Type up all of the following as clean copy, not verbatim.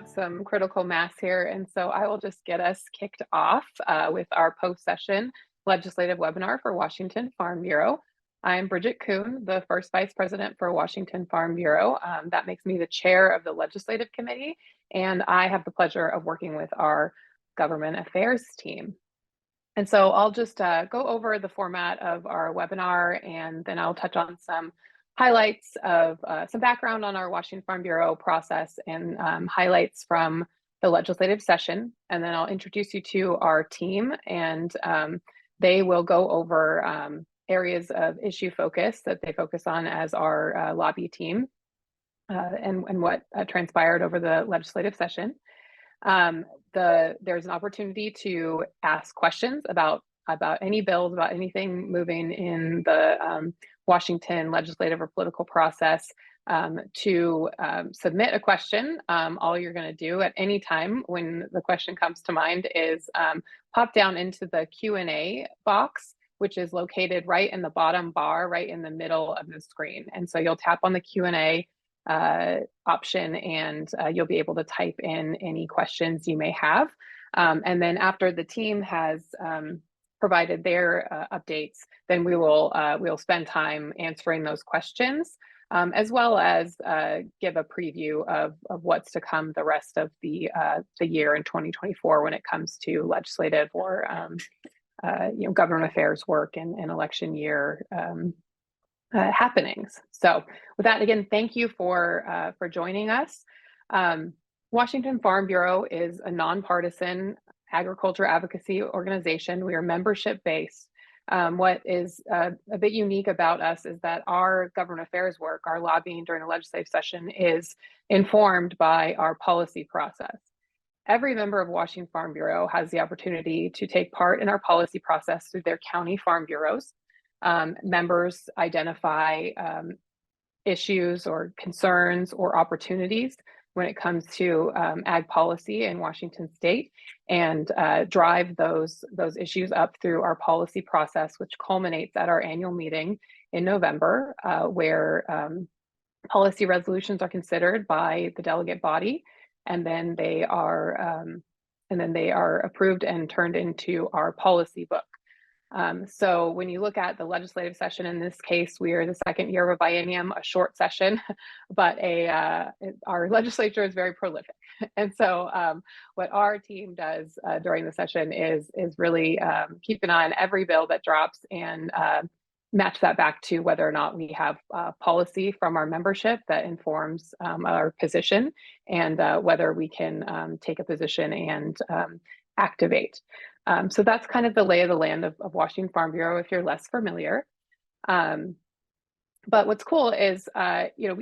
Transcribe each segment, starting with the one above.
got some critical mass here, and so I will just get us kicked off with our post-session legislative webinar for Washington Farm Bureau. I'm Bridget Kuhn, the first Vice President for Washington Farm Bureau. That makes me the chair of the Legislative Committee, and I have the pleasure of working with our Government Affairs team. And so I'll just go over the format of our webinar, and then I'll touch on some highlights of some background on our Washington Farm Bureau process and highlights from the legislative session. And then I'll introduce you to our team, and they will go over areas of issue focus that they focus on as our lobby team and what transpired over the legislative session. There's an opportunity to ask questions about any bills, about anything moving in the Washington legislative or political process. To submit a question, all you're going to do at any time when the question comes to mind is pop down into the Q&A box, which is located right in the bottom bar, right in the middle of the screen. And so you'll tap on the Q&A option, and you'll be able to type in any questions you may have. And then after the team has provided their updates, then we'll spend time answering those questions, as well as give a preview of what's to come the rest of the year in 2024 when it comes to legislative or government affairs work and election year happenings. So with that, again, thank you for joining us. Washington Farm Bureau is a nonpartisan agriculture advocacy organization. We are membership based. What is a bit unique about us is that our government affairs work, our lobbying during the legislative session, is informed by our policy process. Every member of Washington Farm Bureau has the opportunity to take part in our policy process through their county farm bureaus. Members identify issues or concerns or opportunities when it comes to ag policy in Washington state, and drive those issues up through our policy process, which culminates at our annual meeting in November, where policy resolutions are considered by the delegate body, and then they are approved and turned into our policy book. So when you look at the legislative session, in this case, we are the second year of a biennium, a short session, but our legislature is very prolific. And so what our team does during the session is really keep an eye on every bill that drops and match that back to whether or not we have policy from our membership that informs our position, and whether we can take a position and activate. So that's kind of the lay of the land of Washington Farm Bureau if you're less familiar. But what's cool is,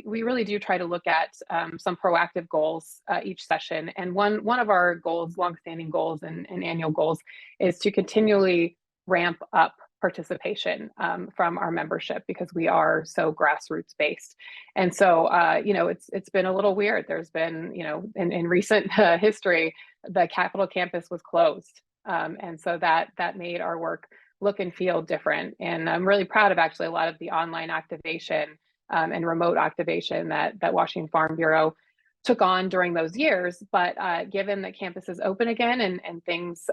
we really do try to look at some proactive goals each session. And one of our goals, longstanding goals and annual goals, is to continually ramp up participation from our membership, because we are so grassroots based. And so, it's been a little weird. There's been, in recent history, the Capitol campus was closed. And so that made our work look and feel different. And I'm really proud of actually a lot of the online activation and remote activation that Washington Farm Bureau took on during those years. But given that campus is open again and things,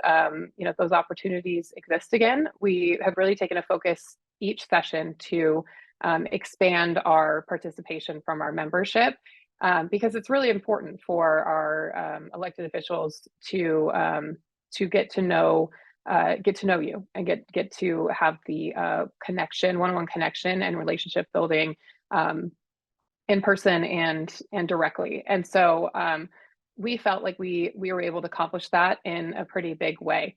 those opportunities exist again, we have really taken a focus each session to expand our participation from our membership, because it's really important for our elected officials to get to know you and get to have the connection, one-on-one connection and relationship building in person and directly. And so we felt like we were able to accomplish that in a pretty big way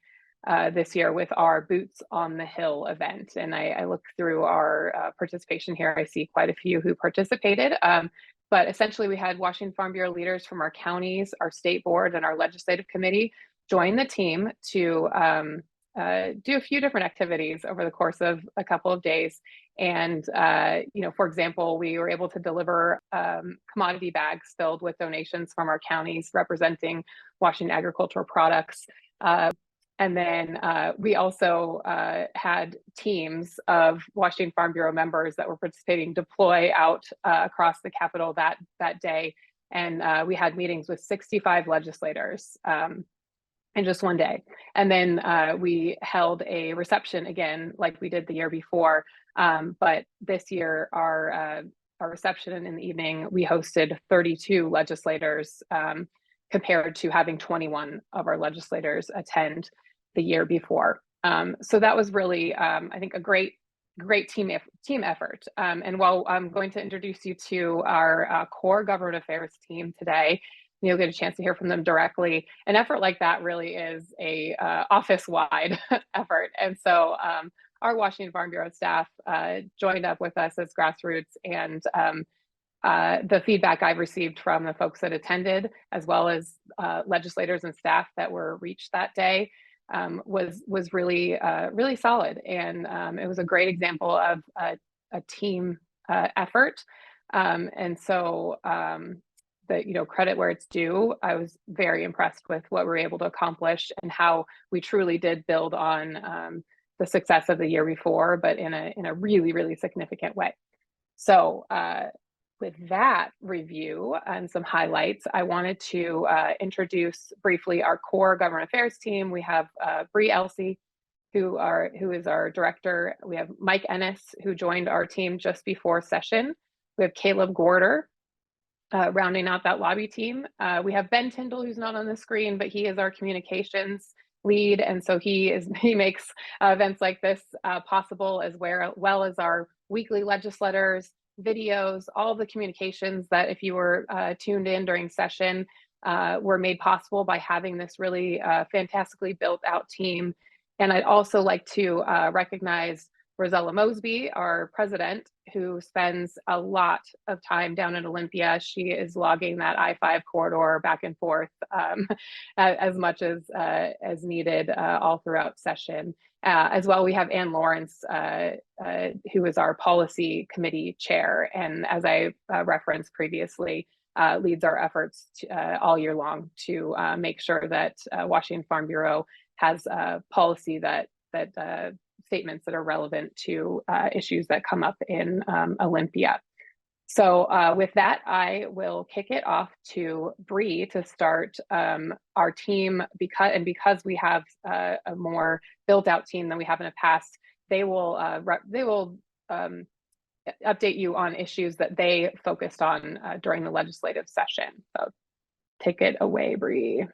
this year with our Boots on the Hill event. And I look through our participation here, I see quite a few who participated. But essentially we had Washington Farm Bureau leaders from our counties, our state board, and our legislative committee join the team to do a few different activities over the course of a couple of days. And, for example, we were able to deliver commodity bags filled with donations from our counties representing Washington agricultural products. And then we also had teams of Washington Farm Bureau members that were participating deploy out across the Capitol that day And we had meetings with 65 legislators in just one day. And then we held a reception again, like we did the year before. But this year, our reception in the evening, we hosted 32 legislators compared to having 21 of our legislators attend the year before. So that was really, I think, a great team effort. And while I'm going to introduce you to our core government affairs team today, you'll get a chance to hear from them directly. An effort like that really is a office-wide effort. And so our Washington Farm Bureau staff joined up with us as grassroots, and the feedback I've received from the folks that attended, as well as legislators and staff that were reached that day, was really really solid. And it was a great example of a team effort. And so the credit where it's due, I was very impressed with what we were able to accomplish and how we truly did build on the success of the year before, but in a really, really significant way. So with that review and some highlights, I wanted to introduce briefly our core government affairs team. We have Bree Elsey, who is our director. We have Mike Ennis, who joined our team just before session. We have Caleb Gorder, rounding out that lobby team. We have Ben Tyndall, who's not on the screen, but he is our communications lead. And so he makes events like this possible, as well as our weekly legislators, videos, all the communications that, if you were tuned in during session, were made possible by having this really fantastically built out team. And I'd also like to recognize Rosella Mosby, our president, who spends a lot of time down in Olympia. She is logging that I-5 corridor back and forth as much as needed all throughout session. As well, we have Ann Lawrence, who is our policy committee chair, and as I referenced previously, leads our efforts all year long to make sure that Washington Farm Bureau has policy that statements that are relevant to issues that come up in Olympia. So with that, I will kick it off to Bree to start our team, because we have a more built out team than we have in the past. They will update you on issues that they focused on during the legislative session. So take it away, Bree.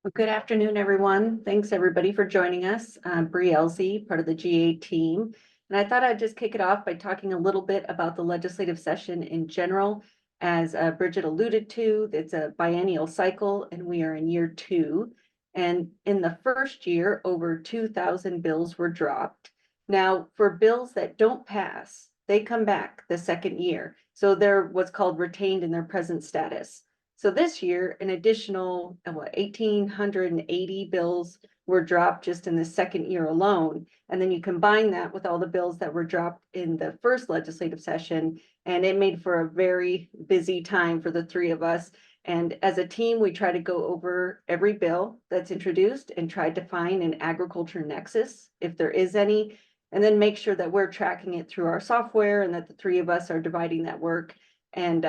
Well, good afternoon, everyone. Thanks everybody for joining us. Bree Elsey, part of the GA team. And I thought I'd just kick it off by talking a little bit about the legislative session in general. As Bridget alluded to, it's a biennial cycle and we are in year 2. And in the first year, over 2,000 bills were dropped. Now, for bills that don't pass, they come back the second year. So they're what's called retained in their present status. So this year, an additional 1,880 bills were dropped just in the second year alone. And then you combine that with all the bills that were dropped in the first legislative session, and it made for a very busy time for the three of us. And as a team, we try to go over every bill that's introduced and try to find an agriculture nexus, if there is any, and then make sure that we're tracking it through our software and that the three of us are dividing that work and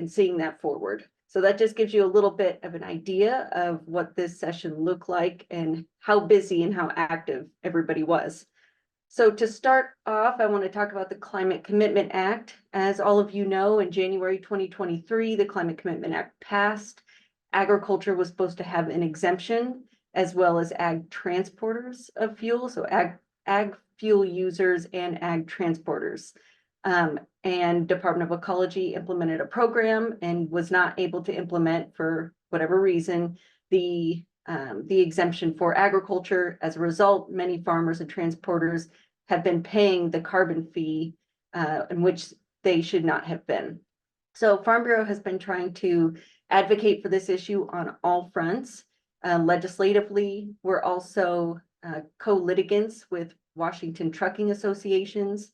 seeing that forward. So that just gives you a little bit of an idea of what this session looked like and how busy and how active everybody was. So to start off, I want to talk about the Climate Commitment Act. As all of you know, in January 2023, the Climate Commitment Act passed. Agriculture was supposed to have an exemption, as well as ag transporters of fuel, so ag fuel users and ag transporters. And Department of Ecology implemented a program and was not able to implement, for whatever reason, the exemption for agriculture. As a result, many farmers and transporters have been paying the carbon fee in which they should not have been. So Farm Bureau has been trying to advocate for this issue on all fronts. Legislatively, we're also co-litigants with Washington trucking associations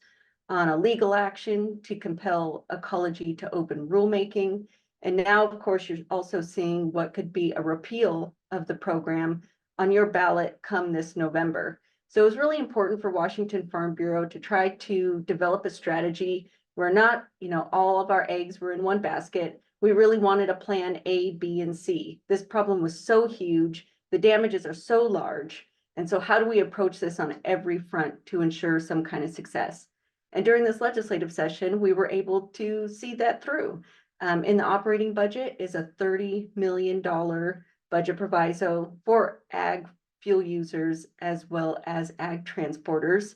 on a legal action to compel Ecology to open rulemaking. And now, of course, you're also seeing what could be a repeal of the program on your ballot come this November. So it was really important for Washington Farm Bureau to try to develop a strategy where not, all of our eggs were in one basket. We really wanted a plan A, B, and C. This problem was so huge, the damages are so large. And so how do we approach this on every front to ensure some kind of success? And during this legislative session, we were able to see that through. In the operating budget is a $30 million budget proviso for ag fuel users as well as ag transporters.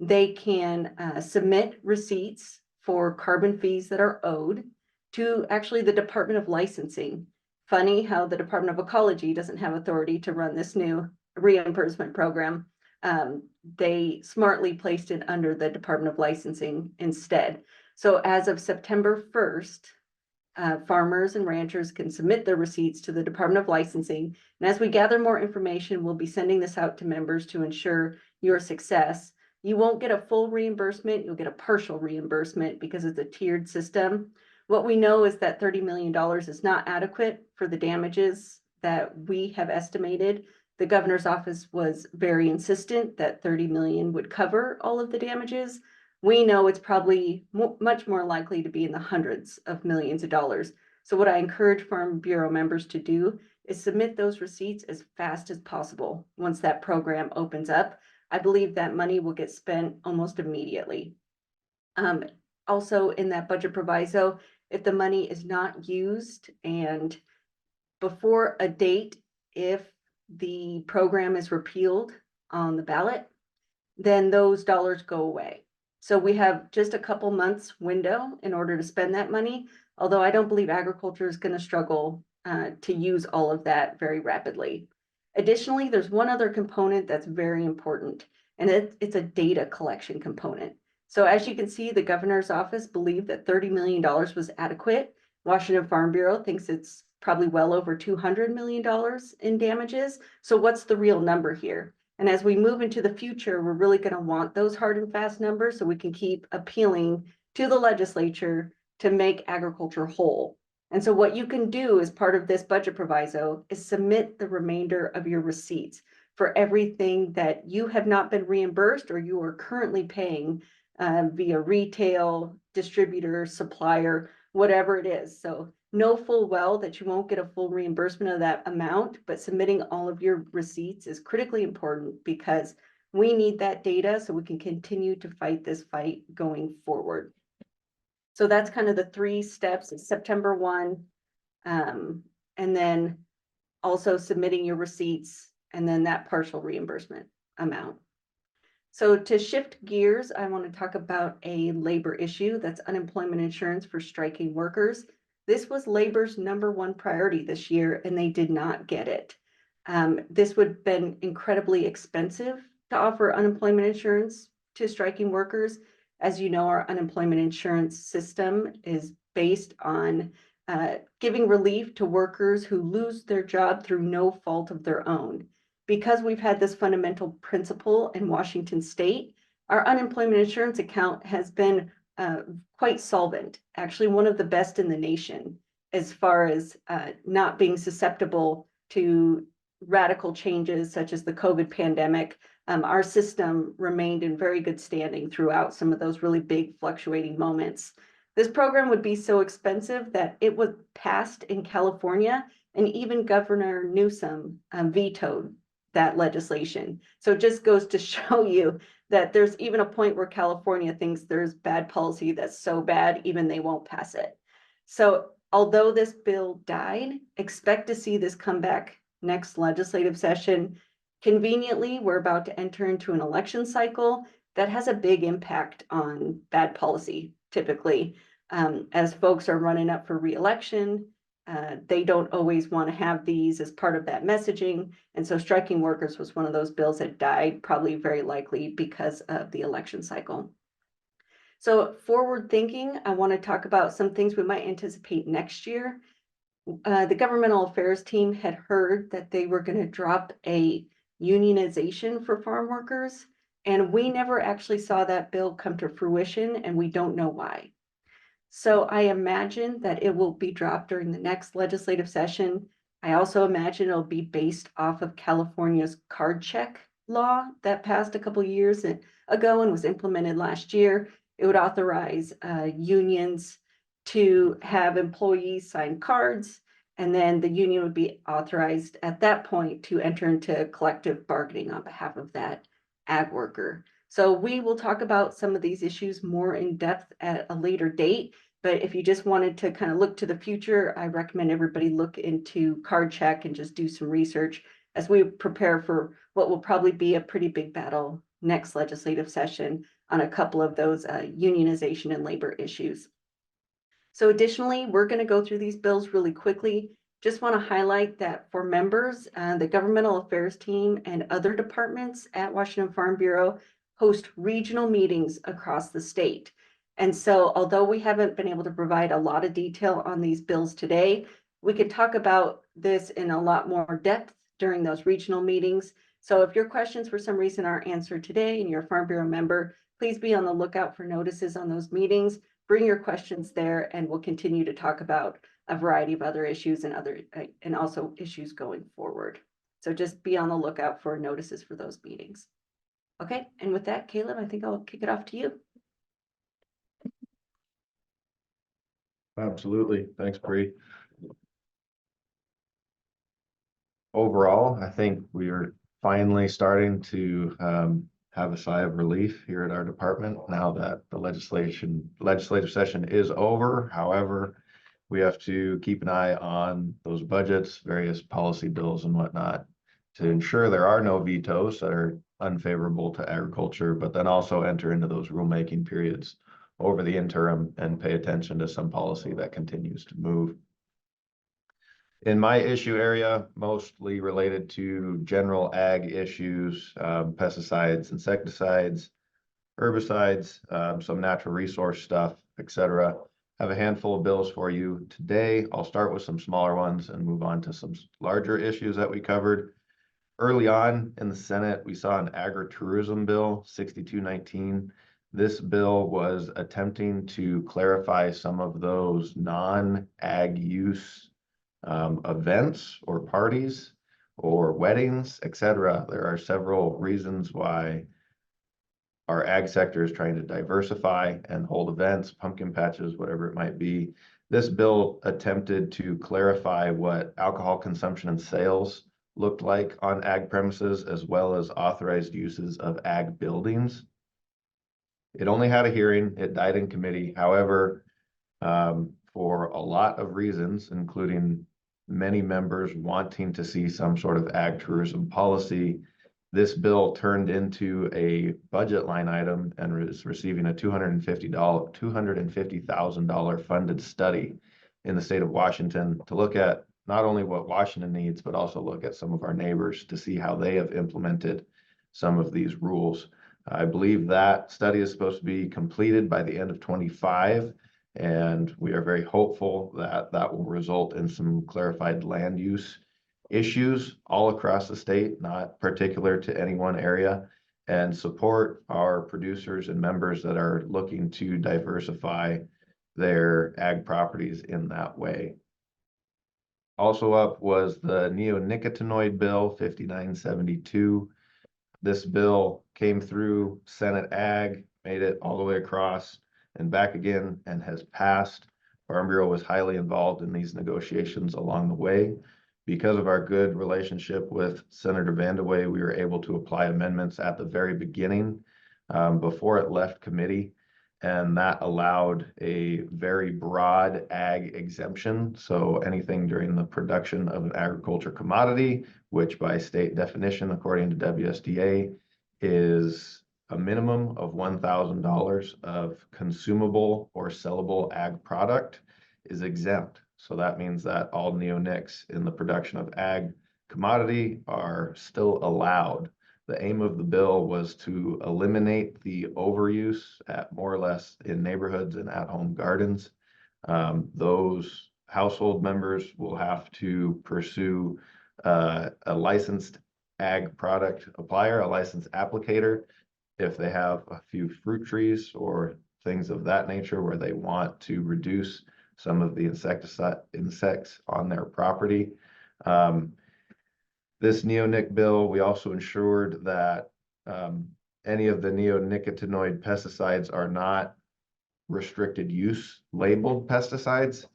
They can submit receipts for carbon fees that are owed to actually the Department of Licensing. Funny how the Department of Ecology doesn't have authority to run this new reimbursement program. They smartly placed it under the Department of Licensing instead. So as of September 1st, farmers and ranchers can submit their receipts to the Department of Licensing. And as we gather more information, we'll be sending this out to members to ensure your success. You won't get a full reimbursement, you'll get a partial reimbursement because it's a tiered system. What we know is that $30 million is not adequate for the damages that we have estimated. The governor's office was very insistent that 30 million would cover all of the damages. We know it's probably much more likely to be in the hundreds of millions of dollars. So what I encourage Farm Bureau members to do is submit those receipts as fast as possible. Once that program opens up, I believe that money will get spent almost immediately. Also in that budget proviso, if the money is not used and before a date, if the program is repealed on the ballot, then those dollars go away. So we have just a couple months window in order to spend that money, although I don't believe agriculture is going to struggle to use all of that very rapidly. Additionally, there's one other component that's very important, and it's a data collection component. So as you can see, the governor's office believed that $30 million was adequate. Washington Farm Bureau thinks it's probably well over $200 million in damages. So what's the real number here? And as we move into the future, we're really going to want those hard and fast numbers so we can keep appealing to the legislature to make agriculture whole. And so what you can do as part of this budget proviso is submit the remainder of your receipts for everything that you have not been reimbursed or you are currently paying via retail, distributor, supplier, whatever it is. So know full well that you won't get a full reimbursement of that amount, but submitting all of your receipts is critically important because we need that data so we can continue to fight this fight going forward. So that's kind of the 3 steps. It's September 1, and then also submitting your receipts and then that partial reimbursement amount. So to shift gears, I want to talk about a labor issue that's unemployment insurance for striking workers. This was labor's #1 priority this year, and they did not get it. This would have been incredibly expensive to offer unemployment insurance to striking workers. As you know, our unemployment insurance system is based on giving relief to workers who lose their job through no fault of their own. Because we've had this fundamental principle in Washington state, our unemployment insurance account has been quite solvent, actually one of the best in the nation as far as not being susceptible to radical changes such as the COVID pandemic. Our system remained in very good standing throughout some of those really big fluctuating moments. This program would be so expensive that it was passed in California, and even Governor Newsom vetoed that legislation. So it just goes to show you that there's even a point where California thinks there's bad policy that's so bad, even they won't pass it. So although this bill died, expect to see this come back next legislative session. Conveniently, we're about to enter into an election cycle that has a big impact on bad policy, typically. As folks are running up for re-election, they don't always want to have these as part of that messaging. And so striking workers was one of those bills that died, probably very likely because of the election cycle. So forward thinking, I want to talk about some things we might anticipate next year. The governmental affairs team had heard that they were going to drop a unionization for farm workers, and we never actually saw that bill come to fruition, and we don't know why. So I imagine that it will be dropped during the next legislative session. I also imagine it'll be based off of California's card check law that passed a couple years ago and was implemented last year. It would authorize unions to have employees sign cards, and then the union would be authorized at that point to enter into collective bargaining on behalf of that ag worker. So we will talk about some of these issues more in depth at a later date. But if you just wanted to kind of look to the future, I recommend everybody look into card check and just do some research as we prepare for what will probably be a pretty big battle next legislative session on a couple of those unionization and labor issues. So additionally, we're going to go through these bills really quickly. Just want to highlight that for members, the Governmental Affairs team and other departments at Washington Farm Bureau host regional meetings across the state. And so although we haven't been able to provide a lot of detail on these bills today, we could talk about this in a lot more depth during those regional meetings. So if your questions for some reason aren't answered today and you're a Farm Bureau member, please be on the lookout for notices on those meetings. Bring your questions there and we'll continue to talk about a variety of other issues and also issues going forward. So just be on the lookout for notices for those meetings. Okay, and with that, Caleb, I think I'll kick it off to you. Absolutely. Thanks, Bree. Overall, I think we are finally starting to have a sigh of relief here at our department now that the legislative session is over. However, we have to keep an eye on those budgets, various policy bills and whatnot to ensure there are no vetoes that are unfavorable to agriculture, but then also enter into those rulemaking periods over the interim and pay attention to some policy that continues to move. In my issue area, mostly related to general ag issues, pesticides, insecticides, herbicides, some natural resource stuff, etc. Have a handful of bills for you today. I'll start with some smaller ones and move on to some larger issues that we covered. Early on in the Senate, we saw an agritourism bill, 6219. This bill was attempting to clarify some of those non-ag use events or parties or weddings, etc. There are several reasons why our ag sector is trying to diversify and hold events, pumpkin patches, whatever it might be. This bill attempted to clarify what alcohol consumption and sales looked like on ag premises, as well as authorized uses of ag buildings. It only had a hearing. It died in committee. However, for a lot of reasons, including many members wanting to see some sort of ag tourism policy, this bill turned into a budget line item and is receiving a $250,000 funded study in the state of Washington to look at not only what Washington needs, but also look at some of our neighbors to see how they have implemented some of these rules. I believe that study is supposed to be completed by the end of 25. And we are very hopeful that that will result in some clarified land use issues all across the state, not particular to any one area, and support our producers and members that are looking to diversify their ag properties in that way. Also up was the neonicotinoid bill 5972. This bill came through Senate Ag, made it all the way across and back again, and has passed. Farm Bureau was highly involved in these negotiations along the way. Because of our good relationship with Senator Vandeweghe, we were able to apply amendments at the very beginning before it left committee, and that allowed a very broad ag exemption. So anything during the production of an agriculture commodity, which by state definition, according to WSDA, is a minimum of $1,000 of consumable or sellable ag product, is exempt. So that means that all neonics in the production of ag commodity are still allowed. The aim of the bill was to eliminate the overuse at more or less in neighborhoods and at-home gardens. Those household members will have to pursue a licensed ag product applier, a licensed applicator, if they have a few fruit trees or things of that nature where they want to reduce some of the insects on their property. This neonic bill, we also ensured that any of the neonicotinoid pesticides are not restricted use labeled pesticides.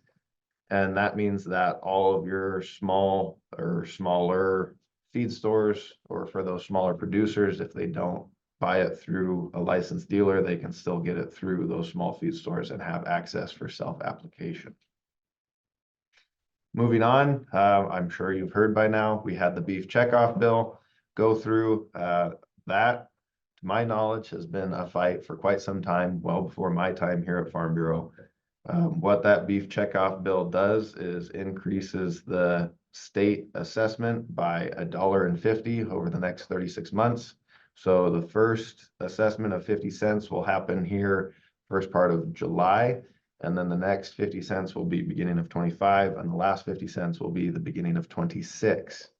And that means that all of your small or smaller feed stores, or for those smaller producers, if they don't buy it through a licensed dealer, they can still get it through those small feed stores and have access for self-application. Moving on, I'm sure you've heard by now, we had the beef checkoff bill go through. That, to my knowledge, has been a fight for quite some time, well before my time here at Farm Bureau. What that beef checkoff bill does is increases the state assessment by $1.50 over the next 36 months. So the first assessment of 50 cents will happen here first part of July. And then the next 50 cents will be beginning of 25, and the last 50 cents will be the beginning of 26.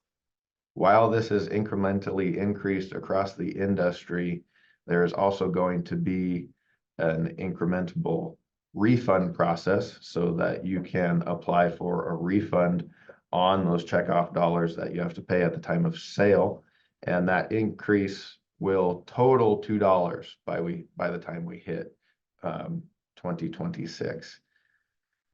While this is incrementally increased across the industry, there is also going to be an incrementable refund process so that you can apply for a refund on those checkoff dollars that you have to pay at the time of sale. And that increase will total $2 by the time we hit 2026.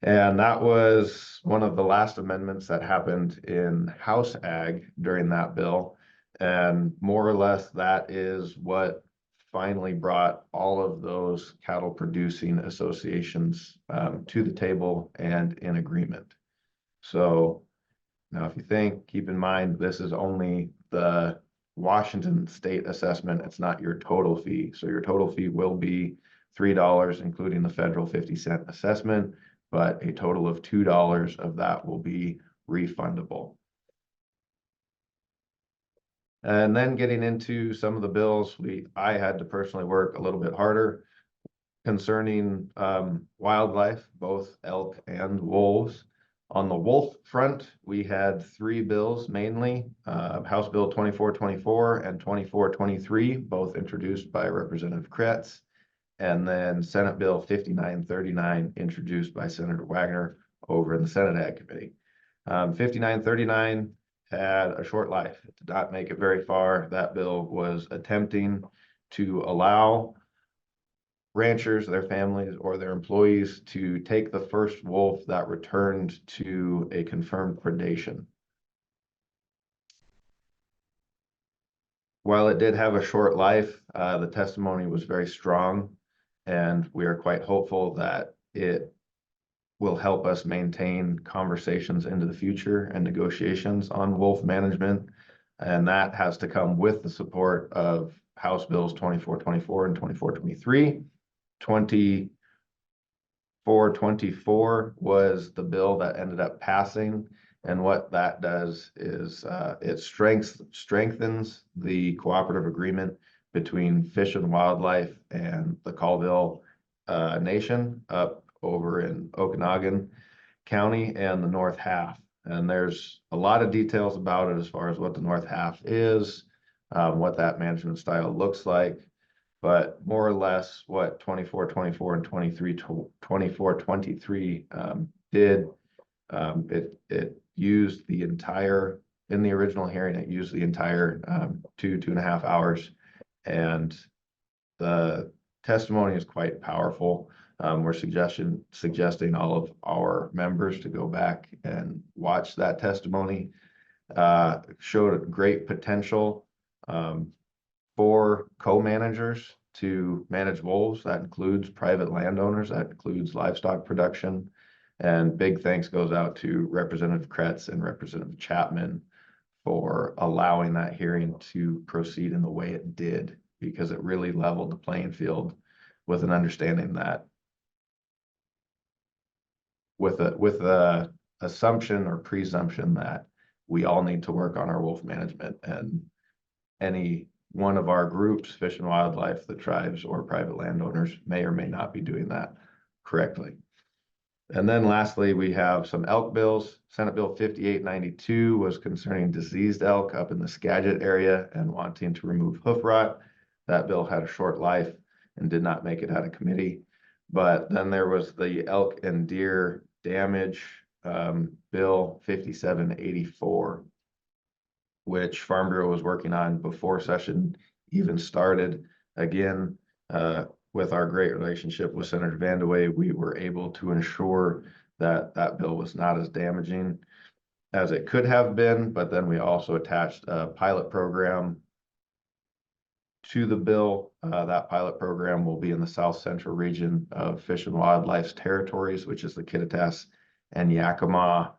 And that was one of the last amendments that happened in House Ag during that bill. And more or less, that is what finally brought all of those cattle producing associations to the table and in agreement. So now if you keep in mind, this is only the Washington state assessment. It's not your total fee. So your total fee will be $3, including the federal 50-cent assessment, but a total of $2 of that will be refundable. And then getting into some of the bills, I had to personally work a little bit harder concerning wildlife, both elk and wolves. On the wolf front, we had 3 bills mainly, House Bill 2424 and 2423, both introduced by Representative Kretz, and then Senate Bill 5939, introduced by Senator Wagner over in the Senate Ag Committee. 5939 had a short life. It did not make it very far. That bill was attempting to allow ranchers, their families, or their employees to take the first wolf that returned to a confirmed predation. While it did have a short life, the testimony was very strong, and we are quite hopeful that it will help us maintain conversations into the future and negotiations on wolf management. And that has to come with the support of House Bills 2424 and 2423. 2424 was the bill that ended up passing. And what that does is it strengthens the cooperative agreement between Fish and Wildlife and the Colville Nation up over in Okanagan County and the North Half. And there's a lot of details about it as far as what the North Half is, what that management style looks like. But more or less what 2424 and 2423 did, it used the entire, in the original hearing, it used the entire 2.5 hours. And the testimony is quite powerful. We're suggesting all of our members to go back and watch that testimony. Showed a great potential for co-managers to manage wolves. That includes private landowners, that includes livestock production. And big thanks goes out to Representative Kretz and Representative Chapman for allowing that hearing to proceed in the way it did, because it really leveled the playing field with an understanding that with a assumption or presumption that we all need to work on our wolf management, and any one of our groups, Fish and Wildlife, the tribes, or private landowners may or may not be doing that correctly. And then lastly, we have some elk bills. Senate Bill 5892 was concerning diseased elk up in the Skagit area and wanting to remove hoof rot. That bill had a short life and did not make it out of committee. But then there was the elk and deer damage bill 5784, which Farm Bureau was working on before session even started. Again, with our great relationship with Senator Vandeweghe, we were able to ensure that that bill was not as damaging as it could have been, but then we also attached a pilot program to the bill. That pilot program will be in the South Central region of Fish and Wildlife's territories, which is the Kittitas and Yakima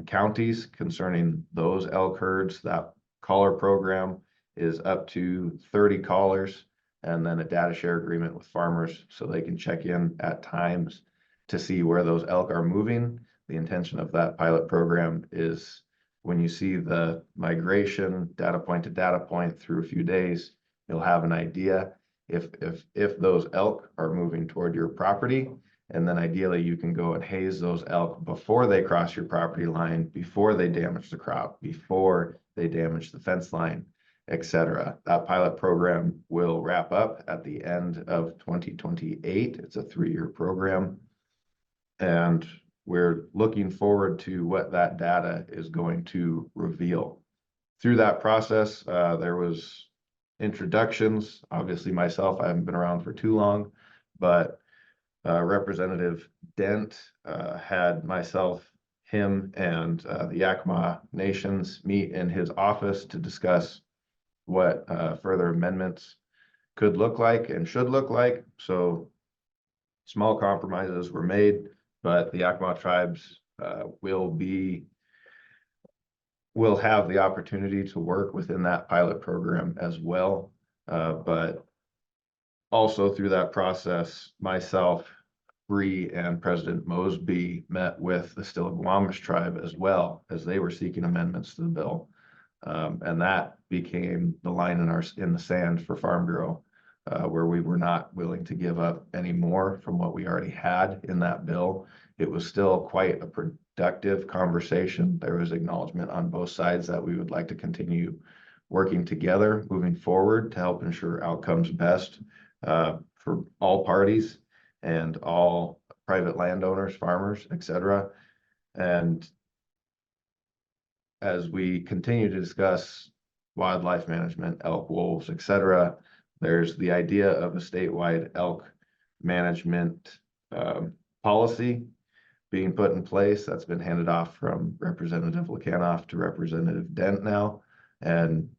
counties. Concerning those elk herds, that caller program is up to 30 callers, and then a data share agreement with farmers so they can check in at times to see where those elk are moving. The intention of that pilot program is when you see the migration data point to data point through a few days, you'll have an idea if those elk are moving toward your property. And then ideally you can go and haze those elk before they cross your property line, before they damage the crop, before they damage the fence line, etc. That pilot program will wrap up at the end of 2028. It's a 3-year program. And we're looking forward to what that data is going to reveal. Through that process, there was introductions. Obviously myself, I haven't been around for too long, but Representative Dent had myself, him, and the Yakima Nations meet in his office to discuss what further amendments could look like and should look like. So small compromises were made, but the Yakima tribes will have the opportunity to work within that pilot program as well. But also through that process, myself, Bree, and President Mosby met with the Stillaguamish tribe as well, as they were seeking amendments to the bill. And that became the line in the sand for Farm Bureau, where we were not willing to give up any more from what we already had in that bill. It was still quite a productive conversation. There was acknowledgement on both sides that we would like to continue working together moving forward to help ensure outcomes best for all parties and all private landowners, farmers, etc. And as we continue to discuss wildlife management, elk, wolves, etc., there's the idea of a statewide elk management policy being put in place. That's been handed off from Representative Lekanoff to Representative Dent now. And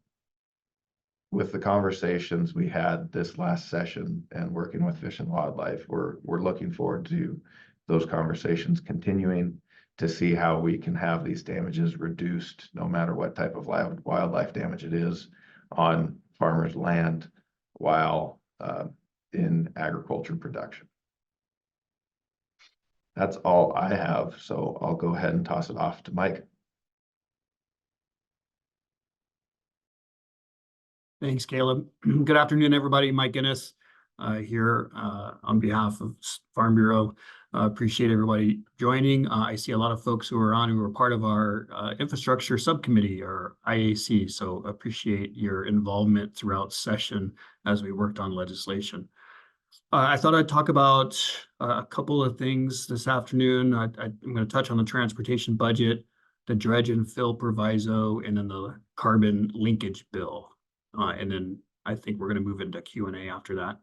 with the conversations we had this last session and working with Fish and Wildlife, we're looking forward to those conversations continuing to see how we can have these damages reduced, no matter what type of wildlife damage it is on farmers' land while in agriculture production. That's all I have, so I'll go ahead and toss it off to Mike. Thanks, Caleb. Good afternoon, everybody. Mike Guinness here on behalf of Farm Bureau. Appreciate everybody joining. I see a lot of folks who are part of our infrastructure subcommittee or IAC, so appreciate your involvement throughout session as we worked on legislation. I thought I'd talk about a couple of things this afternoon. I'm going to touch on the transportation budget, the dredge and fill proviso, and then the carbon linkage bill. And then I think we're going to move into Q&A after that.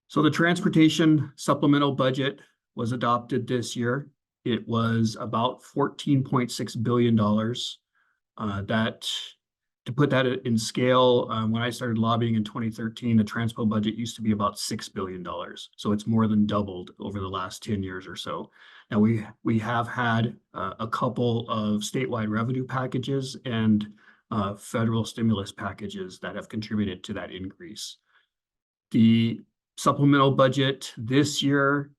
So the transportation supplemental budget was adopted this year. It was about $14.6 billion. That, to put that in scale, when I started lobbying in 2013, the transpo budget used to be about $6 billion. So it's more than doubled over the last 10 years or so. Now we have had a couple of statewide revenue packages and federal stimulus packages that have contributed to that increase. The supplemental budget this year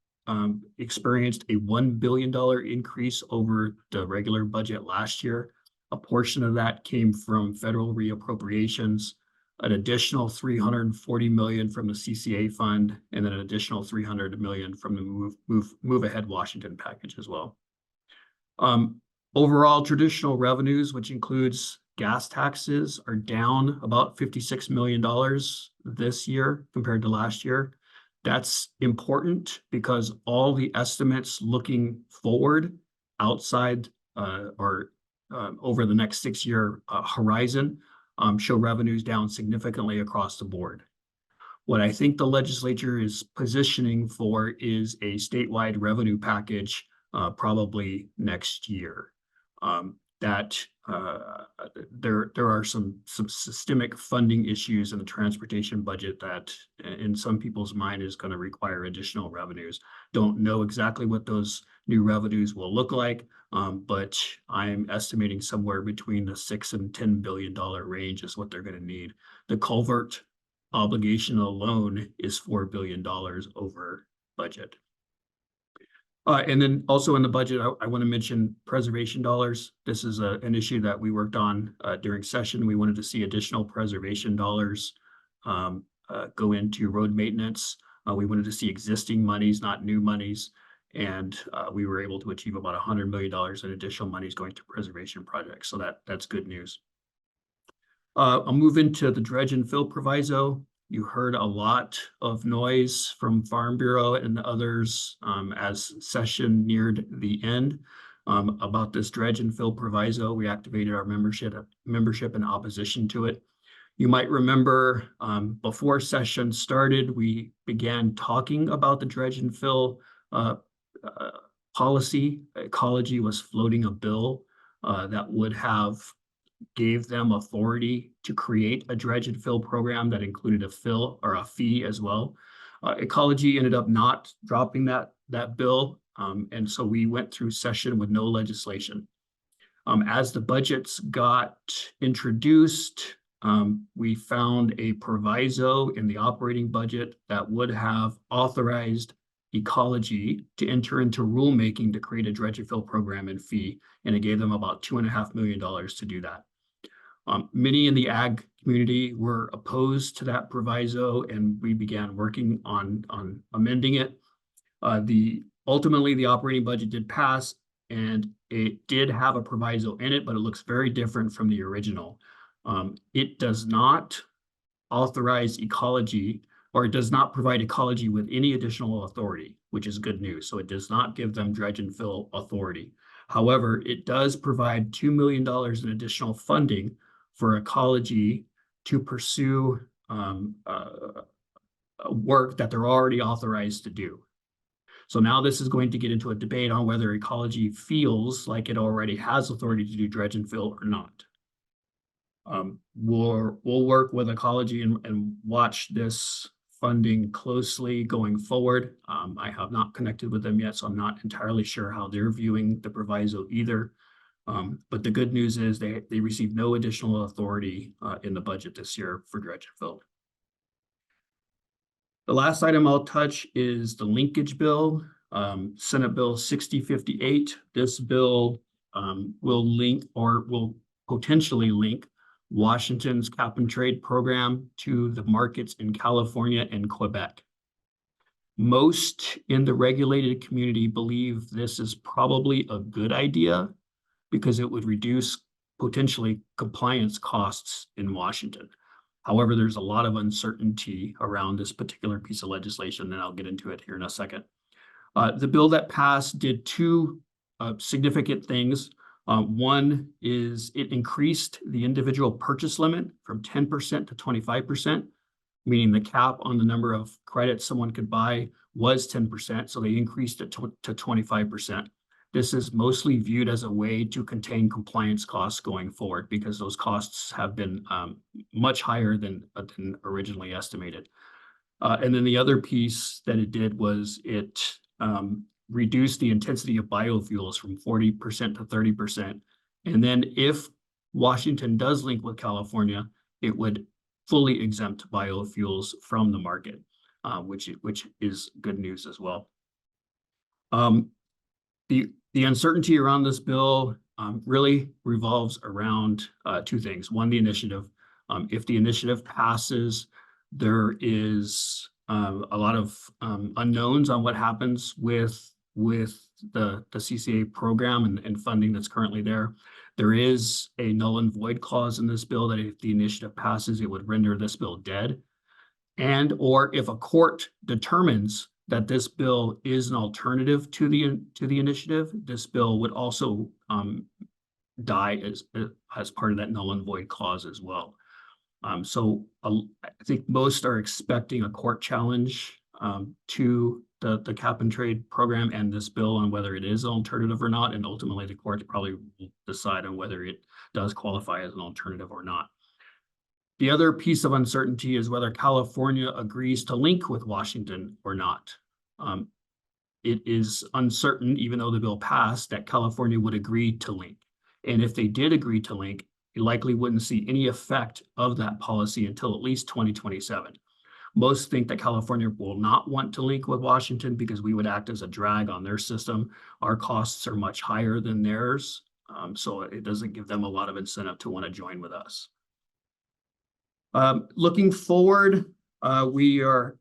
experienced a $1 billion increase over the regular budget last year. A portion of that came from federal reappropriations, an additional $340 million from the CCA fund, and then an additional $300 million from the Move Ahead Washington package as well. Overall, traditional revenues, which includes gas taxes, are down about $56 million this year compared to last year. That's important because all the estimates looking forward outside over the next 6-year horizon show revenues down significantly across the board. What I think the legislature is positioning for is a statewide revenue package, probably next year. That there are some systemic funding issues in the transportation budget that in some people's mind is going to require additional revenues. Don't know exactly what those new revenues will look like, but I'm estimating somewhere between the $6 and $10 billion range is what they're going to need. The culvert obligation alone is $4 billion over budget. And then also in the budget, I want to mention preservation dollars. This is an issue that we worked on during session. We wanted to see additional preservation dollars go into road maintenance. We wanted to see existing monies, not new monies. And we were able to achieve about $100 million in additional monies going to preservation projects. So that's good news. I'll move into the dredge and fill proviso. You heard a lot of noise from Farm Bureau and others as session neared the end about this dredge and fill proviso. We activated our membership in opposition to it. You might remember before session started, we began talking about the dredge and fill policy. Ecology was floating a bill that would have gave them authority to create a dredge and fill program that included a fill or a fee as well. Ecology ended up not dropping that bill, and so we went through session with no legislation. As the budgets got introduced, we found a proviso in the operating budget that would have authorized Ecology to enter into rulemaking to create a dredge and fill program and fee, and it gave them about $2.5 million to do that. Many in the ag community were opposed to that proviso, and we began working on amending it. Ultimately, the operating budget did pass, and it did have a proviso in it, but it looks very different from the original. It does not authorize Ecology, or it does not provide Ecology with any additional authority, which is good news. So it does not give them dredge and fill authority. However, it does provide $2 million in additional funding for Ecology to pursue work that they're already authorized to do. So now this is going to get into a debate on whether Ecology feels like it already has authority to do dredge and fill or not. We'll work with Ecology and watch this funding closely going forward. I have not connected with them yet, so I'm not entirely sure how they're viewing the proviso either. But the good news is they received no additional authority in the budget this year for dredge and fill. The last item I'll touch is the linkage bill, Senate Bill 6058. This bill will potentially link Washington's cap and trade program to the markets in California and Quebec. Most in the regulated community believe this is probably a good idea because it would reduce potentially compliance costs in Washington. However, there's a lot of uncertainty around this particular piece of legislation, and I'll get into it here in a second. The bill that passed did two significant things. One is it increased the individual purchase limit from 10% to 25%, meaning the cap on the number of credits someone could buy was 10%, so they increased it to 25%. This is mostly viewed as a way to contain compliance costs going forward because those costs have been much higher than originally estimated. And then the other piece that it did was it reduce the intensity of biofuels from 40% to 30%. And then if Washington does link with California, it would fully exempt biofuels from the market, which is good news as well. The uncertainty around this bill really revolves around two things. One, the initiative. If the initiative passes, there is a lot of unknowns on what happens with the CCA program and funding that's currently there. There is a null and void clause in this bill that if the initiative passes, it would render this bill dead. And or if a court determines that this bill is an alternative to the initiative, this bill would also die as part of that null and void clause as well. So I think most are expecting a court challenge to the cap and trade program and this bill on whether it is an alternative or not. And ultimately, the court probably will decide on whether it does qualify as an alternative or not. The other piece of uncertainty is whether California agrees to link with Washington or not. It is uncertain, even though the bill passed, that California would agree to link. And if they did agree to link, you likely wouldn't see any effect of that policy until at least 2027. Most think that California will not want to link with Washington because we would act as a drag on their system. Our costs are much higher than theirs, so it doesn't give them a lot of incentive to want to join with us. Looking forward, we are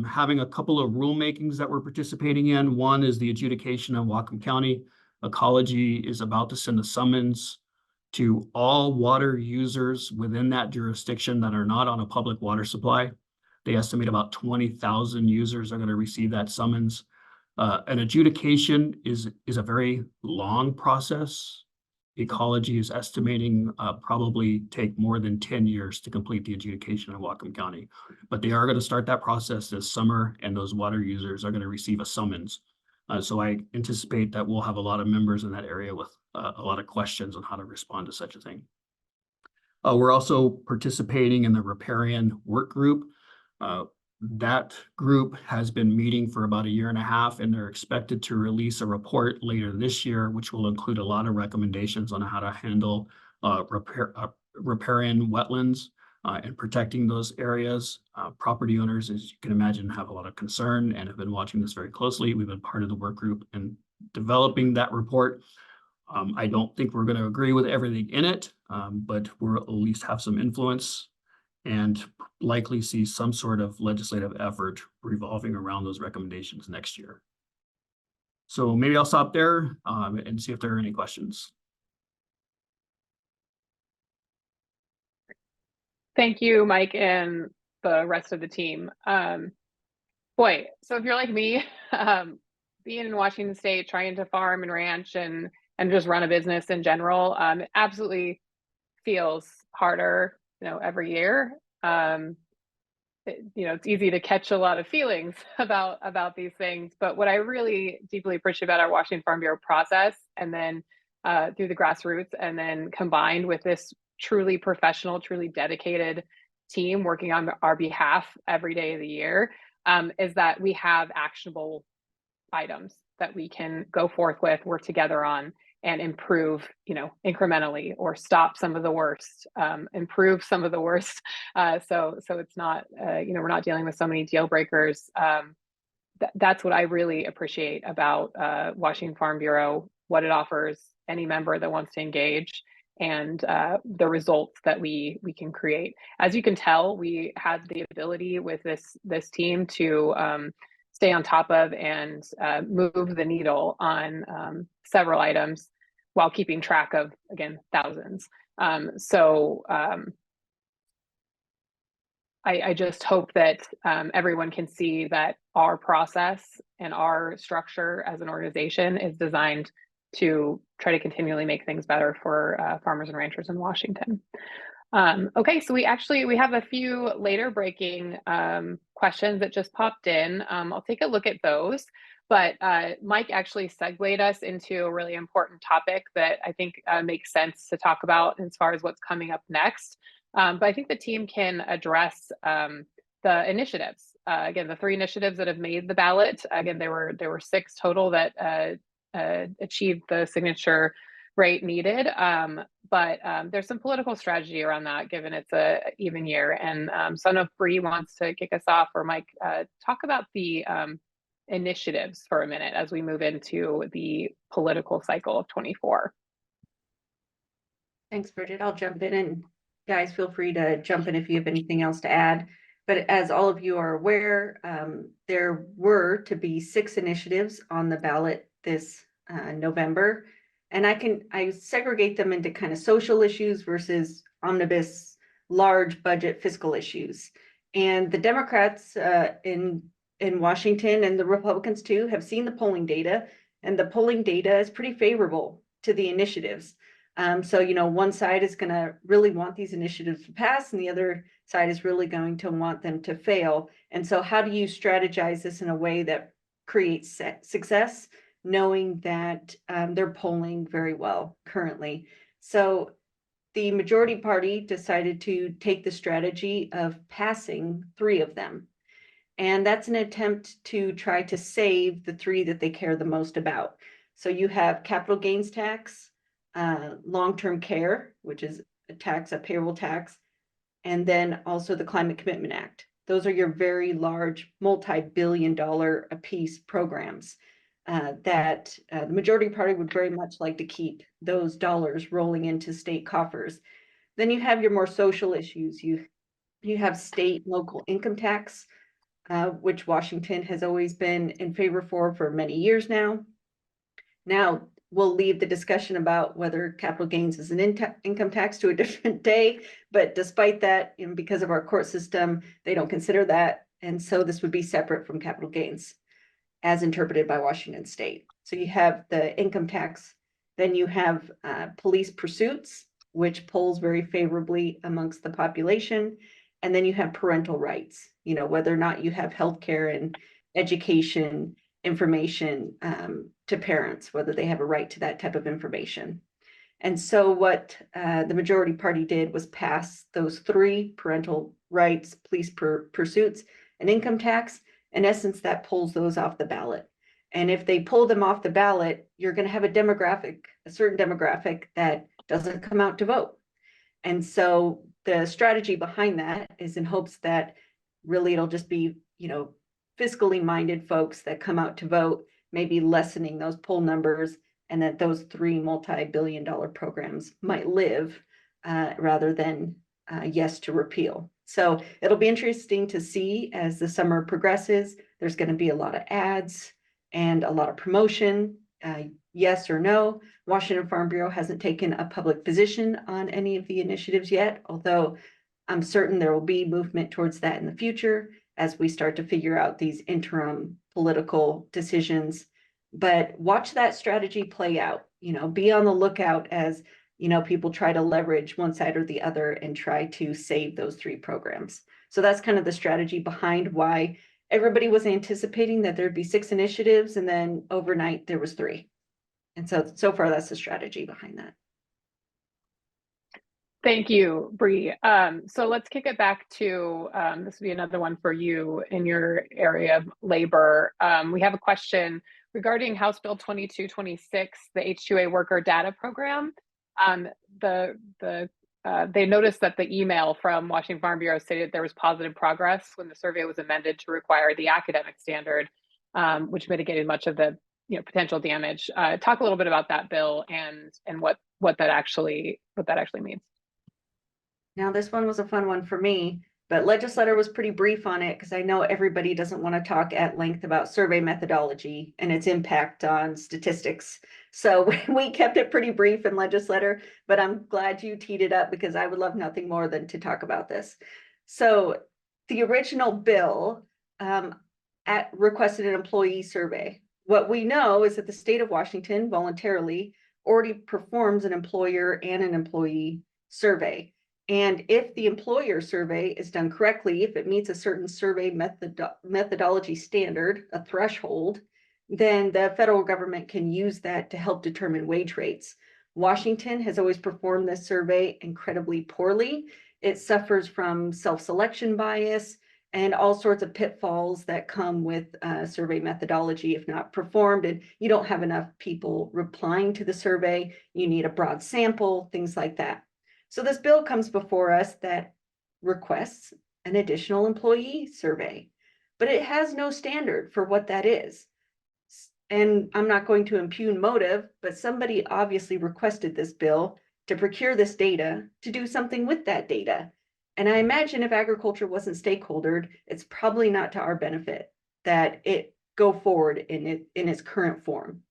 having a couple of rulemakings that we're participating in. One is the adjudication of Whatcom County. Ecology is about to send a summons to all water users within that jurisdiction that are not on a public water supply. They estimate about 20,000 users are going to receive that summons. An adjudication is a very long process. Ecology is estimating probably take more than 10 years to complete the adjudication in Whatcom County. But they are going to start that process this summer, and those water users are going to receive a summons. So I anticipate that we'll have a lot of members in that area with a lot of questions on how to respond to such a thing. We're also participating in the riparian work group. That group has been meeting for about 1.5 years, and they're expected to release a report later this year, which will include a lot of recommendations on how to handle riparian wetlands and protecting those areas. Property owners, as you can imagine, have a lot of concern and have been watching this very closely. We've been part of the work group in developing that report. I don't think we're going to agree with everything in it, but we'll at least have some influence and likely see some sort of legislative effort revolving around those recommendations next year. So maybe I'll stop there and see if there are any questions. Thank you, Mike, and the rest of the team. Boy, so if you're like me, being in Washington State, trying to farm and ranch and just run a business in general, it absolutely feels harder, every year. It's easy to catch a lot of feelings about these things, but what I really deeply appreciate about our Washington Farm Bureau process, and then through the grassroots, and then combined with this truly professional, truly dedicated team working on our behalf every day of the year, is that we have actionable items that we can go forth with, work together on, and improve, incrementally, or stop some of the worst, improve some of the worst. So it's not, we're not dealing with so many deal breakers. That's what I really appreciate about Washington Farm Bureau, what it offers any member that wants to engage, and the results that we can create. As you can tell, we had the ability with this team to stay on top of and move the needle on several items while keeping track of, again, thousands. I just hope that everyone can see that our process and our structure as an organization is designed to try to continually make things better for farmers and ranchers in Washington. Okay, so we have a few later breaking questions that just popped in. I'll take a look at those, but Mike actually segued us into a really important topic that I think makes sense to talk about as far as what's coming up next. But I think the team can address the initiatives. Again, the 3 initiatives that have made the ballot. Again, there were 6 total that achieved the signature rate needed. But there's some political strategy around that, given it's a even year. And so I don't know if Bree wants to kick us off, or Mike, talk about the initiatives for a minute as we move into the political cycle of 24. Thanks, Bridget. I'll jump in, and guys, feel free to jump in if you have anything else to add. But as all of you are aware, there were to be 6 initiatives on the ballot this November. And I segregate them into kind of social issues versus omnibus, large budget fiscal issues. And the Democrats in Washington, and the Republicans too, have seen the polling data, and the polling data is pretty favorable to the initiatives. So, you know, one side is going to really want these initiatives to pass, and the other side is really going to want them to fail. And so how do you strategize this in a way that creates success, knowing that they're polling very well currently? So the majority party decided to take the strategy of passing 3 of them. And that's an attempt to try to save the 3 that they care the most about. So you have capital gains tax, long-term care, which is a payroll tax, and then also the Climate Commitment Act. Those are your very large multi-billion-dollar apiece programs that the majority party would very much like to keep those dollars rolling into state coffers. Then you have your more social issues. You have state and local income tax, which Washington has always been in favor for many years now. Now, we'll leave the discussion about whether capital gains is an income tax to a different day, but despite that, you know, because of our court system, they don't consider that. And so this would be separate from capital gains as interpreted by Washington State. So you have the income tax, then you have police pursuits, which polls very favorably amongst the population. And then you have parental rights, you know, whether or not you have healthcare and education information to parents, whether they have a right to that type of information. And so what the majority party did was pass those 3: parental rights, police pursuits, and income tax. In essence, that pulls those off the ballot. And if they pull them off the ballot, you're going to have a certain demographic that doesn't come out to vote. And so the strategy behind that is in hopes that really it'll just be, you know, fiscally minded folks that come out to vote, maybe lessening those poll numbers, and that those 3 multi-billion-dollar programs might live rather than yes to repeal. So it'll be interesting to see as the summer progresses. There's going to be a lot of ads and a lot of promotion, yes or no. Washington Farm Bureau hasn't taken a public position on any of the initiatives yet, although I'm certain there will be movement towards that in the future as we start to figure out these interim political decisions. But watch that strategy play out, you know, be on the lookout as, you know, people try to leverage one side or the other and try to save those 3 programs. So that's kind of the strategy behind why everybody was anticipating that there'd be 6 initiatives, and then overnight there was 3. And so far that's the strategy behind that. Thank you, Bree. So let's kick it back to, this will be another one for you in your area of labor. We have a question regarding House Bill 2226, the H-2A worker data program. They noticed that the email from Washington Farm Bureau stated there was positive progress when the survey was amended to require the academic standard, which mitigated much of the potential damage. Talk a little bit about that bill and what that actually means. Now, this one was a fun one for me, but legislator was pretty brief on it because I know everybody doesn't want to talk at length about survey methodology and its impact on statistics. So we kept it pretty brief in legislator, but I'm glad you teed it up because I would love nothing more than to talk about this. So the original bill requested an employee survey. What we know is that the state of Washington voluntarily already performs an employer and an employee survey. And if the employer survey is done correctly, if it meets a certain survey methodology standard, a threshold, then the federal government can use that to help determine wage rates. Washington has always performed this survey incredibly poorly. It suffers from self-selection bias and all sorts of pitfalls that come with survey methodology if not performed. And you don't have enough people replying to the survey. You need a broad sample, things like that. So this bill comes before us that requests an additional employee survey, but it has no standard for what that is. And I'm not going to impugn motive, but somebody obviously requested this bill to procure this data, to do something with that data. And I imagine if agriculture wasn't stakeholdered, it's probably not to our benefit that it go forward in its current form.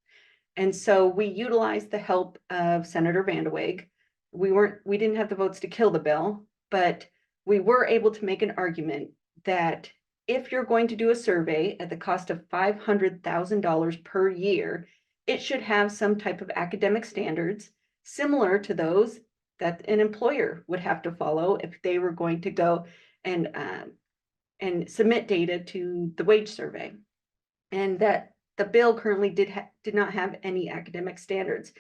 And so we utilized the help of Senator Vandeweghe. We didn't have the votes to kill the bill, but we were able to make an argument that if you're going to do a survey at the cost of $500,000 per year, it should have some type of academic standards similar to those that an employer would have to follow if they were going to go and submit data to the wage survey. And that the bill currently did not have any academic standards.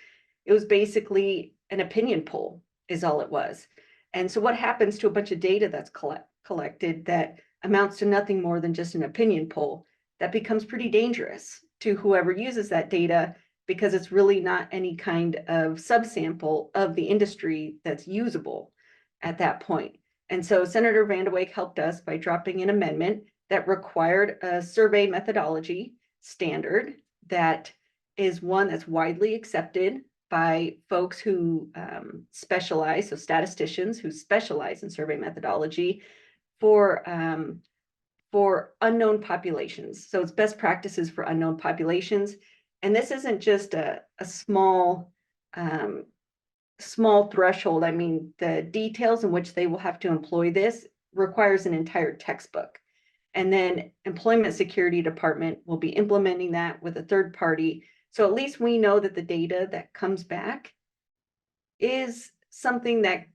It was basically an opinion poll is all it was. And so what happens to a bunch of data that's collected that amounts to nothing more than just an opinion poll? That becomes pretty dangerous to whoever uses that data, because it's really not any kind of subsample of the industry that's usable at that point. And so Senator Van de Weyck helped us by dropping an amendment that required a survey methodology standard that is one that's widely accepted by folks who specialize, so statisticians who specialize in survey methodology for unknown populations. So it's best practices for unknown populations. And this isn't just a small threshold. I mean, the details in which they will have to employ this requires an entire textbook. And then Employment Security Department will be implementing that with a third party. So at least we know that the data that comes back is something that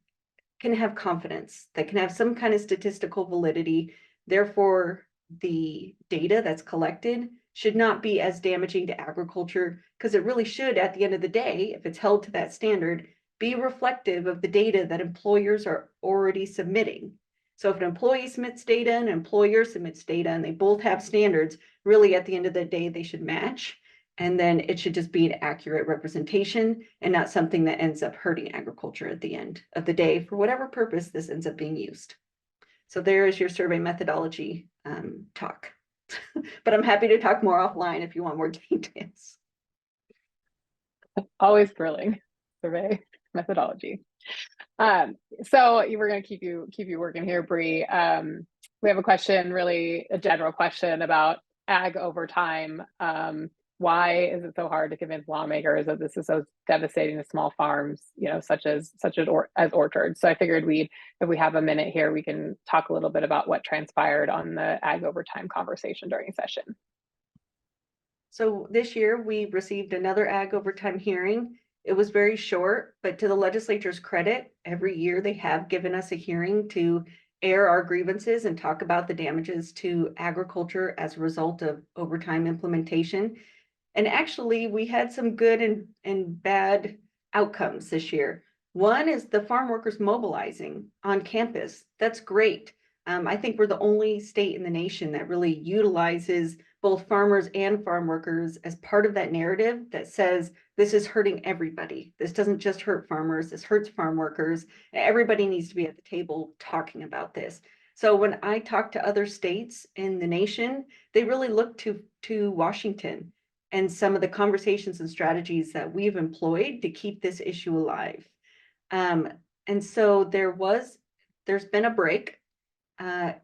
can have confidence, that can have some kind of statistical validity. Therefore, the data that's collected should not be as damaging to agriculture, because it really should, at the end of the day, if it's held to that standard, be reflective of the data that employers are already submitting. So if an employee submits data and an employer submits data and they both have standards, really at the end of the day, they should match. And then it should just be an accurate representation and not something that ends up hurting agriculture at the end of the day for whatever purpose this ends up being used. So there is your survey methodology talk. But I'm happy to talk more offline if you want more details. Always thrilling survey methodology. So we're going to keep you working here, Bree. We have a question, really a general question about ag overtime. Why is it so hard to convince lawmakers that this is so devastating to small farms, you know, such as orchards? So I figured if we have a minute here, we can talk a little bit about what transpired on the ag overtime conversation during session. So this year we received another ag overtime hearing. It was very short, but to the legislature's credit, every year they have given us a hearing to air our grievances and talk about the damages to agriculture as a result of overtime implementation. And actually, we had some good and bad outcomes this year. One is the farm workers mobilizing on campus. That's great. I think we're the only state in the nation that really utilizes both farmers and farm workers as part of that narrative that says this is hurting everybody. This doesn't just hurt farmers, this hurts farm workers. Everybody needs to be at the table talking about this. So when I talk to other states in the nation, they really look to Washington and some of the conversations and strategies that we've employed to keep this issue alive. And so there's been a break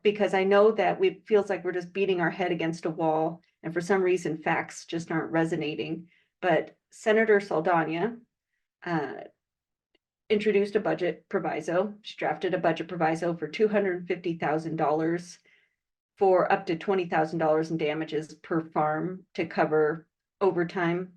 because I know that it feels like we're just beating our head against a wall, and for some reason facts just aren't resonating. But Senator Saldana introduced a budget proviso. She drafted a budget proviso for $250,000 for up to $20,000 in damages per farm to cover overtime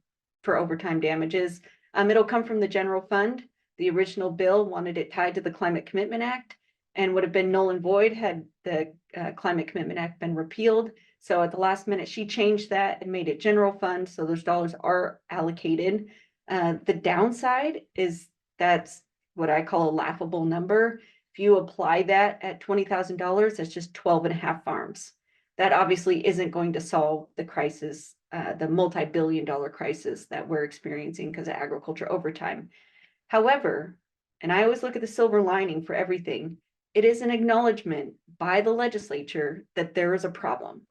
damages. It'll come from the general fund. The original bill wanted it tied to the Climate Commitment Act and would have been null and void had the Climate Commitment Act been repealed. So at the last minute, she changed that and made it general fund. So those dollars are allocated. The downside is that's what I call a laughable number. If you apply that at $20,000, that's just 12 and a half farms. That obviously isn't going to solve the crisis, the multi-billion-dollar crisis that we're experiencing because of agriculture overtime. However, and I always look at the silver lining for everything, it is an acknowledgement by the legislature that there is a problem.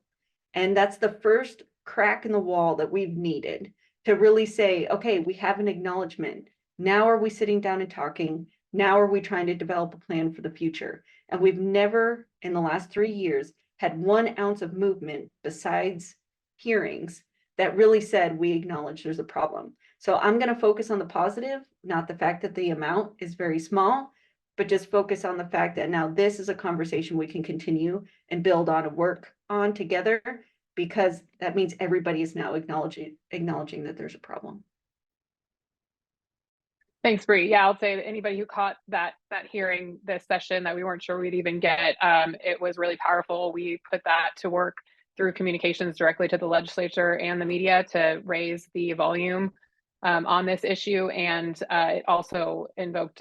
And that's the first crack in the wall that we've needed to really say, okay, we have an acknowledgement. Now are we sitting down and talking? Now are we trying to develop a plan for the future? And we've never, in the last 3 years, had 1 ounce of movement besides hearings that really said we acknowledge there's a problem. So I'm going to focus on the positive, not the fact that the amount is very small, but just focus on the fact that now this is a conversation we can continue and build on and work on together, because that means everybody is now acknowledging that there's a problem. Thanks, Bree. Yeah, I'll say that anybody who caught that hearing this session that we weren't sure we'd even get, it was really powerful. We put that to work through communications directly to the legislature and the media to raise the volume on this issue, and it also invoked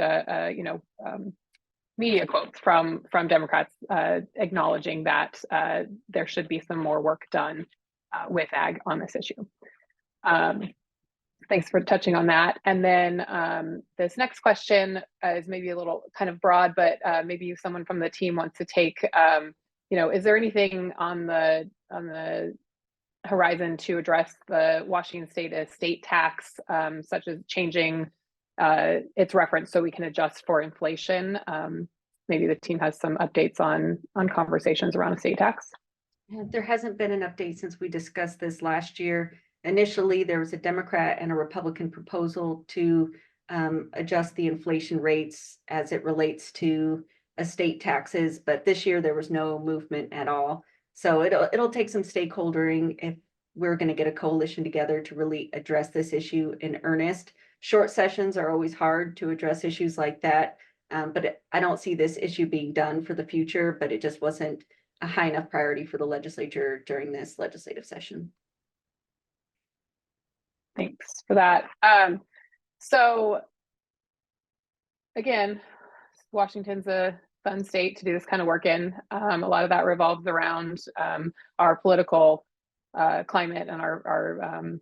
media quotes from Democrats acknowledging that there should be some more work done with ag on this issue. Thanks for touching on that. And then this next question is maybe a little kind of broad, but maybe someone from the team wants to take, is there anything on the horizon to address the Washington State estate tax, such as changing its reference so we can adjust for inflation? Maybe the team has some updates on conversations around estate tax. There hasn't been an update since we discussed this last year. Initially, there was a Democrat and a Republican proposal to adjust the inflation rates as it relates to estate taxes, but this year there was no movement at all. So it'll take some stakeholdering if we're going to get a coalition together to really address this issue in earnest. Short sessions are always hard to address issues like that, but I don't see this issue being done for the future, but it just wasn't a high enough priority for the legislature during this legislative session. Thanks for that. So again, Washington's a fun state to do this kind of work in. A lot of that revolves around our political climate and our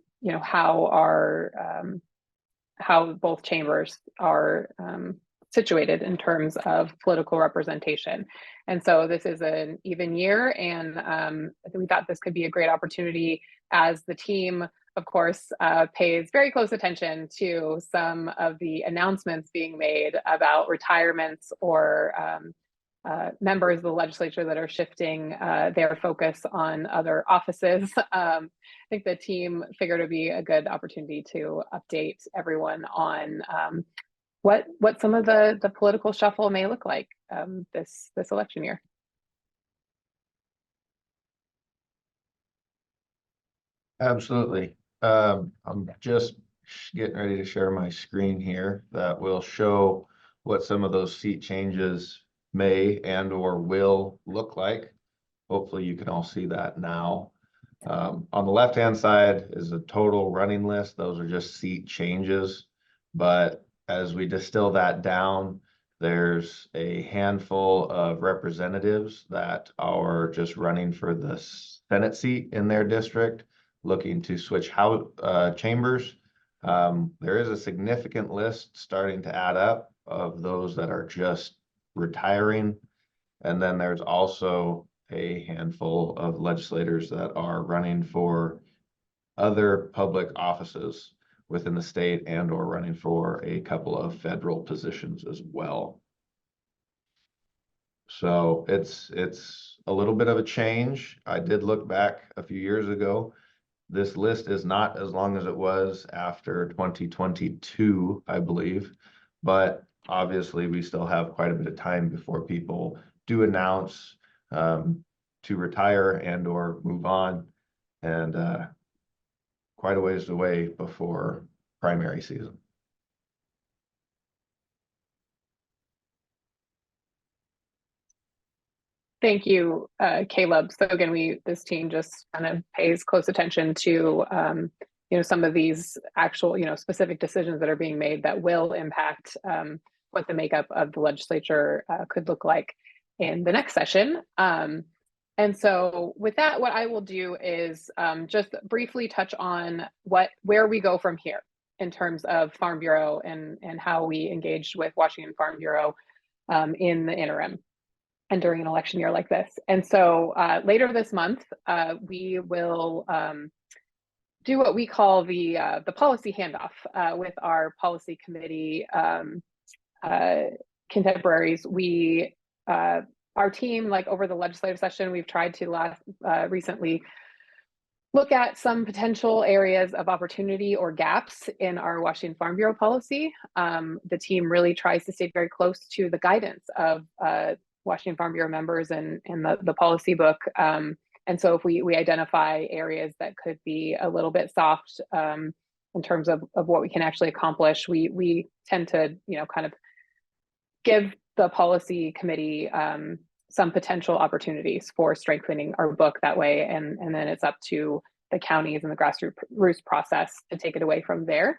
how both chambers are situated in terms of political representation. And so this is an even year, and we thought this could be a great opportunity as the team, of course, pays very close attention to some of the announcements being made about retirements or members of the legislature that are shifting their focus on other offices. I think the team figured it would be a good opportunity to update everyone on what some of the political shuffle may look like this election year. Absolutely. I'm just getting ready to share my screen here that will show what some of those seat changes may and or will look like. Hopefully you can all see that now. On the left-hand side is a total running list. Those are just seat changes. But as we distill that down, there's a handful of representatives that are just running for the Senate seat in their district, looking to switch chambers. There is a significant list starting to add up of those that are just retiring. And then there's also a handful of legislators that are running for other public offices within the state and or running for a couple of federal positions as well. So it's a little bit of a change. I did look back a few years ago. This list is not as long as it was after 2022, I believe, but obviously we still have quite a bit of time before people do announce to retire and or move on, and quite a ways away before primary season. Thank you, Caleb. So again, this team just kind of pays close attention to some of these actual specific decisions that are being made that will impact what the makeup of the legislature could look like in the next session. And so with that, what I will do is just briefly touch on where we go from here in terms of Farm Bureau and how we engaged with Washington Farm Bureau in the interim and during an election year like this. And so later this month, we will do what we call the policy handoff with our policy committee contemporaries. Our team, like over the legislative session, we've tried to recently look at some potential areas of opportunity or gaps in our Washington Farm Bureau policy. The team really tries to stay very close to the guidance of Washington Farm Bureau members and the policy book. And so if we identify areas that could be a little bit soft in terms of what we can actually accomplish. We tend to, kind of give the policy committee some potential opportunities for strengthening our book that way, and then it's up to the counties and the grassroots process to take it away from there.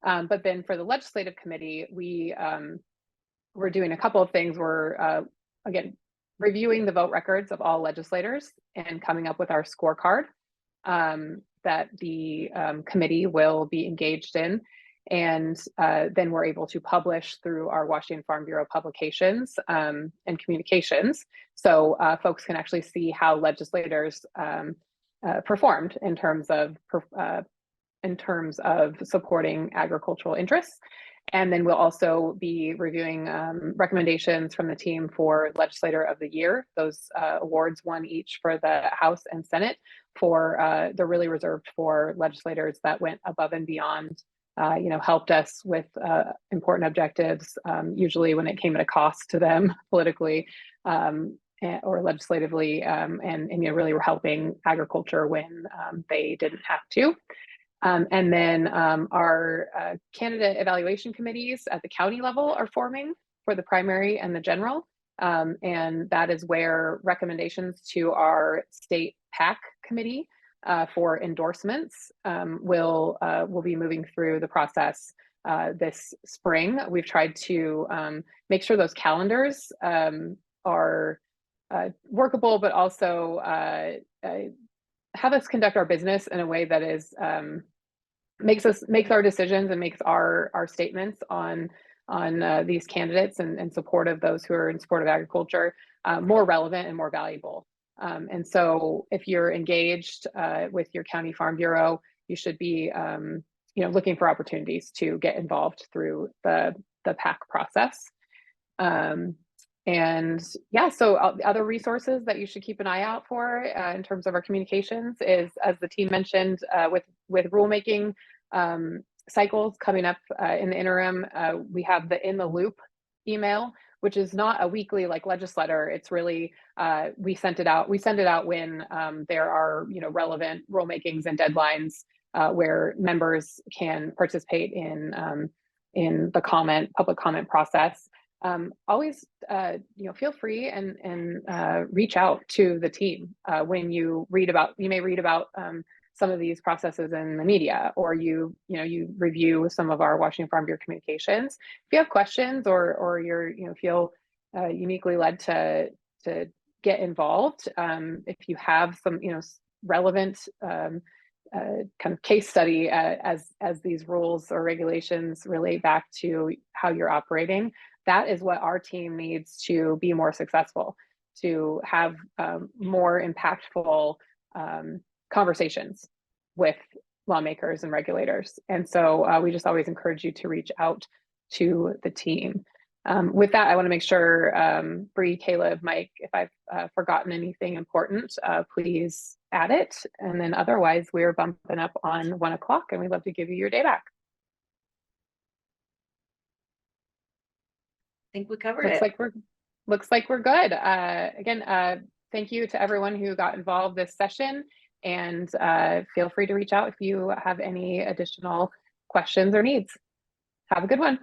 But then for the legislative committee, we're doing a couple of things. We're again reviewing the vote records of all legislators and coming up with our scorecard that the committee will be engaged in. And then we're able to publish through our Washington Farm Bureau publications and communications. So folks can actually see how legislators performed in terms of supporting agricultural interests. And then we'll also be reviewing recommendations from the team for Legislator of the Year. Those awards, one each for the House and Senate, they're really reserved for legislators that went above and beyond, helped us with important objectives, usually when it came at a cost to them politically or legislatively, and really were helping agriculture when they didn't have to. And then our candidate evaluation committees at the county level are forming for the primary and the general. And that is where recommendations to our state PAC committee for endorsements will be moving through the process this spring. We've tried to make sure those calendars are workable, but also have us conduct our business in a way that is makes our decisions and makes our statements on these candidates and support of those who are in support of agriculture more relevant and more valuable. And so if you're engaged with your county farm bureau, you should be looking for opportunities to get involved through the PAC process. And yeah, so other resources that you should keep an eye out for in terms of our communications is, as the team mentioned, with rulemaking cycles coming up in the interim, we have the In the Loop email, which is not a weekly like legislator. It's really we send it out when there are relevant rulemakings and deadlines where members can participate in the public comment process. Always feel free and reach out to the team when you may read about some of these processes in the media, or you review some of our Washington Farm Bureau communications. If you have questions or you're feel uniquely led to get involved, if you have some relevant kind of case study as these rules or regulations relate back to how you're operating, that is what our team needs to be more successful, to have more impactful conversations with lawmakers and regulators. And so we just always encourage you to reach out to the team. With that, I want to make sure, Bree, Caleb, Mike, if I've forgotten anything important, please add it. And then otherwise, we're bumping up on 1 o'clock, and we'd love to give you your day back. I think we covered it. Looks like we're good. Again, thank you to everyone who got involved this session, and feel free to reach out if you have any additional questions or needs. Have a good one.